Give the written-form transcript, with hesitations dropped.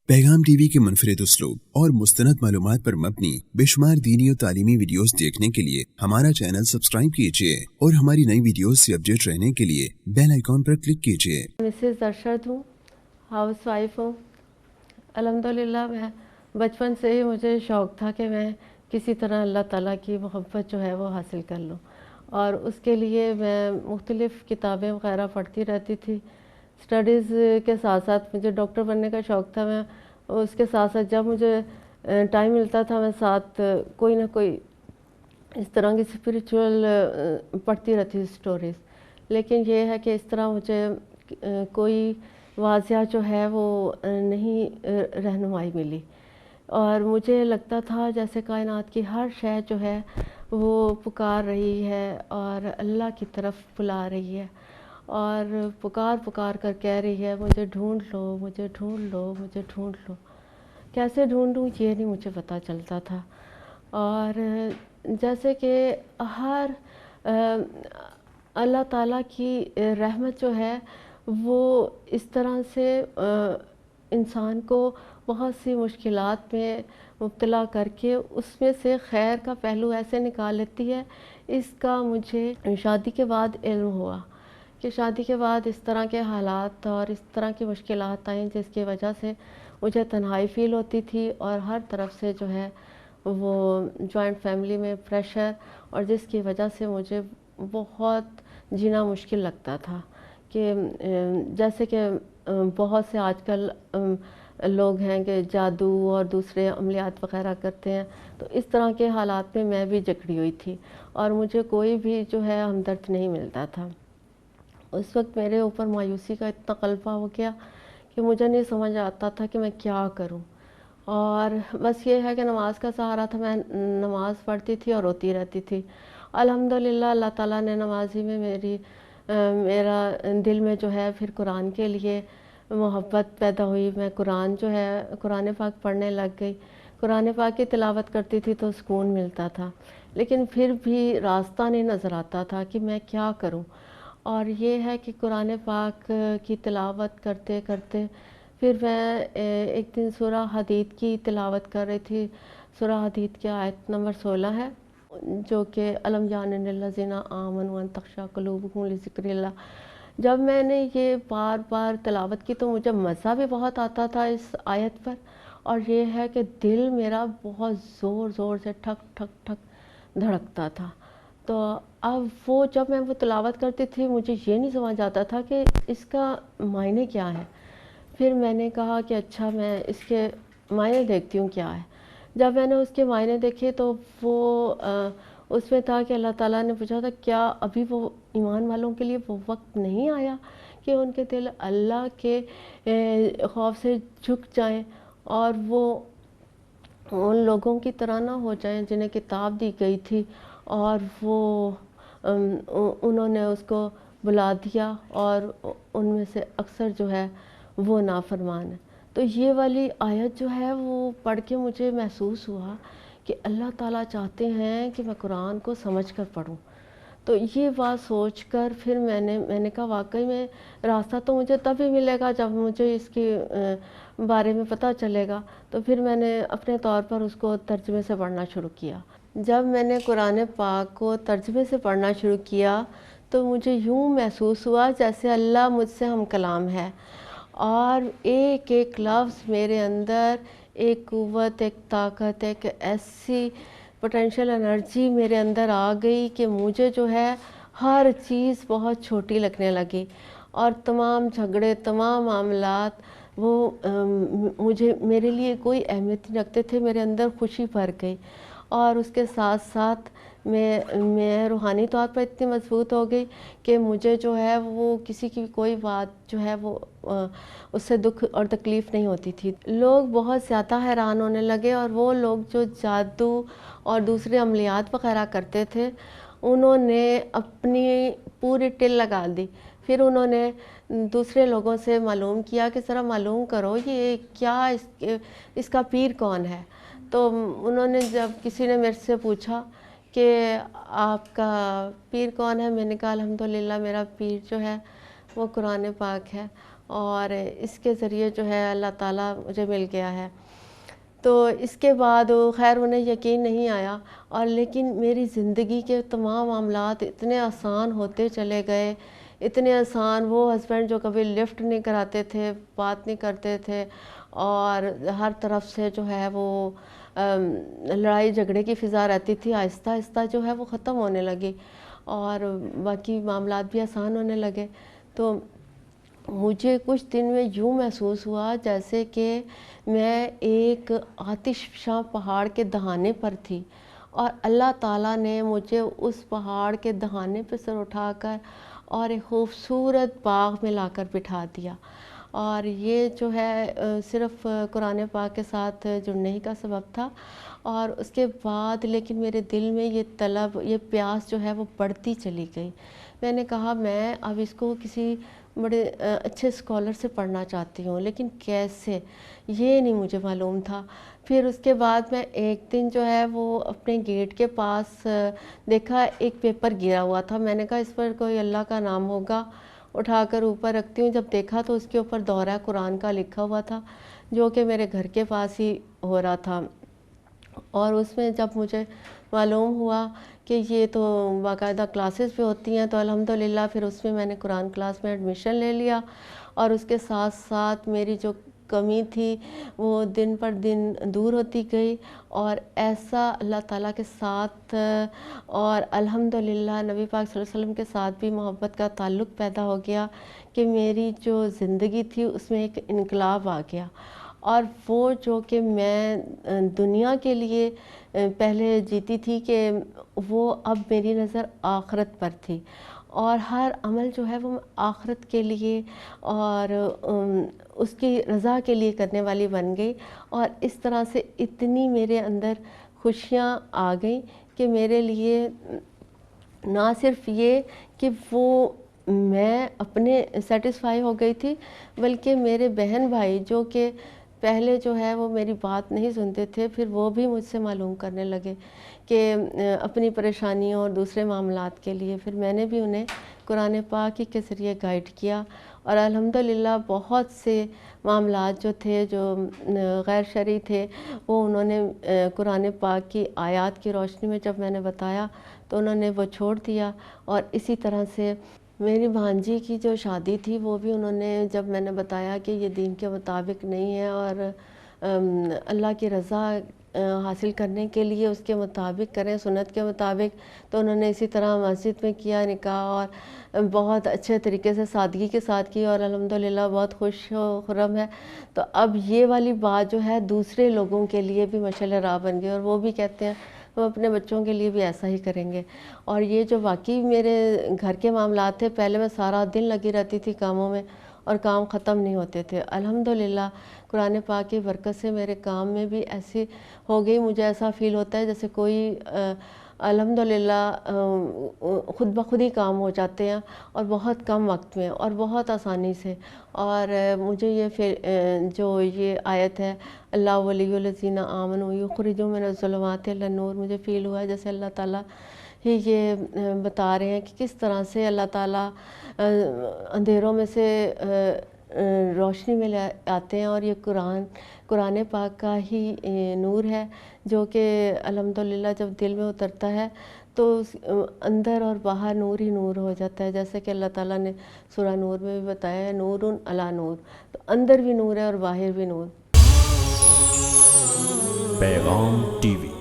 पैगाम टीवी के मुनफरिद उसलूब और मुस्तनद मालूमात पर मबनी बेशुमार दीनी और तालीमी वीडियोस देखने के लिए हमारा चैनल सब्सक्राइब कीजिए और हमारी नई वीडियोस से अपडेट रहने के लिए बेल आइकॉन पर क्लिक कीजिए। मिसेस अरशद हूँ, हाउस वाइफ हूँ। अल्हम्दुलिल्लाह मैं बचपन से ही मुझे शौक़ था कि मैं किसी तरह अल्लाह ताला की मोहब्बत जो है वो हासिल कर लूँ, और उसके लिए मैं मुख्तलिफ़ किताबें वग़ैरह पढ़ती रहती थी। स्टडीज़ के साथ साथ मुझे डॉक्टर बनने का शौक़ था। मैं उसके साथ साथ जब मुझे टाइम मिलता था मैं साथ कोई ना कोई इस तरह की स्पिरिचुअल पढ़ती रहती थी स्टोरीज़। लेकिन ये है कि इस तरह मुझे कोई वाज़िया जो है वो नहीं रहनुमाई मिली, और मुझे लगता था जैसे कायनात की हर शय जो है वो पुकार रही है और अल्लाह की तरफ बुला रही है, और पुकार पुकार कर कह रही है मुझे ढूंढ लो, मुझे ढूंढ लो, मुझे ढूंढ लो। कैसे ढूंढूं ये नहीं मुझे पता चलता था। और जैसे कि हर अल्लाह ताला की रहमत जो है वो इस तरह से इंसान को बहुत सी मुश्किलात में मुब्तला करके उसमें से खैर का पहलू ऐसे निकाल लेती है। इसका मुझे शादी के बाद इल्म हुआ कि शादी के बाद इस तरह के हालात और इस तरह की मुश्किलात आई जिसकी वजह से मुझे तन्हाई फ़ील होती थी, और हर तरफ से जो है वो जॉइंट फैमिली में प्रेशर, और जिसकी वजह से मुझे बहुत जीना मुश्किल लगता था। कि जैसे कि बहुत से आजकल लोग हैं कि जादू और दूसरे अमलियात वग़ैरह करते हैं, तो इस तरह के हालात में मैं भी जकड़ी हुई थी और मुझे कोई भी जो है हमदर्द नहीं मिलता था। उस वक्त मेरे ऊपर मायूसी का इतना ग़लबा हो गया कि मुझे नहीं समझ आता था कि मैं क्या करूं, और बस ये है कि नमाज का सहारा था। मैं नमाज़ पढ़ती थी और रोती रहती थी। अल्हम्दुलिल्लाह अल्लाह ताला ने नमाजी में मेरा दिल में जो है फिर कुरान के लिए मोहब्बत पैदा हुई। मैं कुरान जो है कुरान पाक पढ़ने लग गई। कुरान पाक की तिलावत करती थी तो सुकून मिलता था, लेकिन फिर भी रास्ता नहीं नज़र आता था कि मैं क्या करूं। और ये है कि कुरान पाक की तिलावत करते करते फिर मैं एक दिन सूरा हदीद की तिलावत कर रही थी। सूरा हदीद की आयत नंबर 16 है, जो कि अलम यानिल्लज़ीना आमनू अन तख़शा क़ुलूबुहुम लिज़िक्रिल्लाह। जब मैंने ये बार बार तिलावत की तो मुझे मज़ा भी बहुत आता था इस आयत पर, और ये है कि दिल मेरा बहुत ज़ोर ज़ोर से ठक ठक ठक धड़कता था। तो अब वो जब मैं वो तिलावत करती थी मुझे ये नहीं समझ आता था कि इसका मायने क्या है। फिर मैंने कहा कि अच्छा मैं इसके मायने देखती हूँ क्या है। जब मैंने उसके मायने देखे तो वो उसमें था कि अल्लाह ताला ने पूछा था क्या अभी वो ईमान वालों के लिए वो वक्त नहीं आया कि उनके दिल अल्लाह के खौफ से झुक जाएं और वो उन लोगों की तरह ना हो जाएं जिन्हें किताब दी गई थी और वो उन्होंने उसको बुला दिया और उनमें से अक्सर जो है वो नाफरमान है। तो ये वाली आयत जो है वो पढ़ के मुझे महसूस हुआ कि अल्लाह ताला चाहते हैं कि मैं कुरान को समझ कर पढूं। तो ये बात सोचकर फिर मैंने कहा वाकई में रास्ता तो मुझे तभी मिलेगा जब मुझे इसके बारे में पता चलेगा। तो फिर मैंने अपने तौर पर उसको तर्जुमे से पढ़ना शुरू किया। जब मैंने कुरान पाक को तर्जुमे से पढ़ना शुरू किया तो मुझे यूँ महसूस हुआ जैसे अल्लाह मुझसे हम कलाम है, और एक एक लफ्ज़ मेरे अंदर एक क़ुव्वत, एक ताकत, एक ऐसी पोटेंशियल एनर्जी मेरे अंदर आ गई कि मुझे जो है हर चीज़ बहुत छोटी लगने लगी, और तमाम झगड़े, तमाम मामलात वो मुझे मेरे लिए कोई अहमियत नहीं रखते थे। मेरे अंदर खुशी भर गई, और उसके साथ साथ मैं रूहानी तौर पर इतनी मजबूत हो गई कि मुझे जो है वो किसी की कोई बात जो है वो उससे दुख और तकलीफ़ नहीं होती थी। लोग बहुत ज़्यादा हैरान होने लगे, और वो लोग जो जादू और दूसरे अमलियात वग़ैरह करते थे उन्होंने अपनी पूरी टिल लगा दी। फिर उन्होंने दूसरे लोगों से मालूम किया कि ज़रा मालूम करो ये क्या इसका पीर कौन है। तो उन्होंने जब किसी ने मेरे से पूछा कि आपका पीर कौन है, मैंने कहा अल्हम्दुलिल्लाह मेरा पीर जो है वो कुरान पाक है। اور اس کے ذریعے جو ہے اللہ تعالیٰ مجھے مل گیا ہے. تو اس کے بعد خیر انہیں یقین نہیں آیا، اور لیکن میری زندگی کے تمام معاملات اتنے آسان ہوتے چلے گئے، اتنے آسان. وہ ہسبینڈ جو کبھی لفٹ نہیں کراتے تھے، بات نہیں کرتے تھے، اور ہر طرف سے جو ہے وہ لڑائی جھگڑے کی فضا رہتی تھی، آہستہ آہستہ جو ہے وہ ختم ہونے لگی، اور باقی معاملات بھی آسان ہونے لگے. تو مجھے کچھ دن میں یوں محسوس ہوا جیسے کہ میں ایک آتش فشاں پہاڑ کے دہانے پر تھی، اور اللہ تعالیٰ نے مجھے اس پہاڑ کے دہانے پہ سر اٹھا کر اور ایک خوبصورت باغ میں لا کر بٹھا دیا. اور یہ جو ہے صرف قرآن پاک کے ساتھ جڑنے ہی کا سبب تھا. اور اس کے بعد لیکن میرے دل میں یہ طلب، یہ پیاس جو ہے وہ بڑھتی چلی گئی. میں نے کہا میں اب اس کو کسی بڑے اچھے اسکالر سے پڑھنا چاہتی ہوں، لیکن کیسے یہ نہیں مجھے معلوم تھا. پھر اس کے بعد میں ایک دن جو ہے وہ اپنے گیٹ کے پاس دیکھا ایک پیپر گرا ہوا تھا. میں نے کہا اس پر کوئی اللہ کا نام ہوگا، اٹھا کر اوپر رکھتی ہوں. جب دیکھا تو اس کے اوپر دورہ قرآن کا لکھا ہوا تھا، جو کہ میرے گھر کے پاس ہی ہو رہا تھا. اور اس میں جب مجھے معلوم ہوا کہ یہ تو باقاعدہ کلاسز بھی ہوتی ہیں، تو الحمدللہ پھر اس میں نے قرآن کلاس میں ایڈمیشن لے لیا. اور اس کے ساتھ ساتھ میری جو کمی تھی وہ دن پر دن دور ہوتی گئی، اور ایسا اللہ تعالیٰ کے ساتھ اور الحمدللہ نبی پاک صلی اللہ علیہ وسلم کے ساتھ بھی محبت کا تعلق پیدا ہو گیا کہ میری جو زندگی تھی اس میں ایک انقلاب آ گیا. اور وہ جو کہ میں دنیا کے لیے پہلے جیتی تھی کہ وہ اب میری نظر آخرت پر تھی، اور ہر عمل جو ہے وہ میں آخرت کے لیے اور اس کی رضا کے لیے کرنے والی بن گئی. اور اس طرح سے اتنی میرے اندر خوشیاں آ گئیں کہ میرے لیے نہ صرف یہ کہ وہ میں اپنے سیٹسفائی ہو گئی تھی، بلکہ میرے بہن بھائی جو کہ پہلے جو ہے وہ میری بات نہیں سنتے تھے، پھر وہ بھی مجھ سے معلوم کرنے لگے کہ اپنی پریشانیوں اور دوسرے معاملات کے لیے. پھر میں نے بھی انہیں قرآن پاک کے ذریعے گائیڈ کیا، اور الحمدللہ بہت سے معاملات جو تھے جو غیر شرعی تھے وہ انہوں نے قرآن پاک کی آیات کی روشنی میں جب میں نے بتایا تو انہوں نے وہ چھوڑ دیا. اور اسی طرح سے میری بھانجی کی جو شادی تھی وہ بھی انہوں نے جب میں نے بتایا کہ یہ دین کے مطابق نہیں ہے، اور اللہ کی رضا حاصل کرنے کے لیے اس کے مطابق کریں، سنت کے مطابق، تو انہوں نے اسی طرح مسجد میں کیا نکاح، اور بہت اچھے طریقے سے سادگی کے ساتھ کی، اور الحمدللہ بہت خوش و خرم ہے. تو اب یہ والی بات جو ہے دوسرے لوگوں کے لیے بھی مشعل راہ بن گئی، اور وہ بھی کہتے ہیں ہم اپنے بچوں کے لیے بھی ایسا ہی کریں گے. اور یہ جو واقعی میرے گھر کے معاملات تھے، پہلے میں سارا دن لگی رہتی تھی کاموں میں اور کام ختم نہیں ہوتے تھے. الحمدللہ قرآن پاک کی برکت سے میرے کام میں بھی ایسی ہو گئی، مجھے ایسا فیل ہوتا ہے جیسے کوئی الحمدللہ خود بخود ہی کام ہو جاتے ہیں، اور بہت کم وقت میں اور بہت آسانی سے. اور مجھے یہ جو یہ آیت ہے اللہ ولی الذین آمنوا یخرجهم من الظلمات الی النور، مجھے فیل ہوا ہے جیسے اللہ تعالیٰ ہی یہ بتا رہے ہیں کہ کس طرح سے اللہ تعالیٰ اندھیروں میں سے روشنی میں لے آتے ہیں. اور یہ قرآن پاک کا ہی نور ہے جو کہ الحمدللہ جب دل میں اترتا ہے تو اندر اور باہر نور ہی نور ہو جاتا ہے، جیسے کہ اللہ تعالیٰ نے سورہ نور میں بھی بتایا ہے نور علی نور. تو اندر بھی نور ہے اور باہر بھی نور. پیغام ٹی وی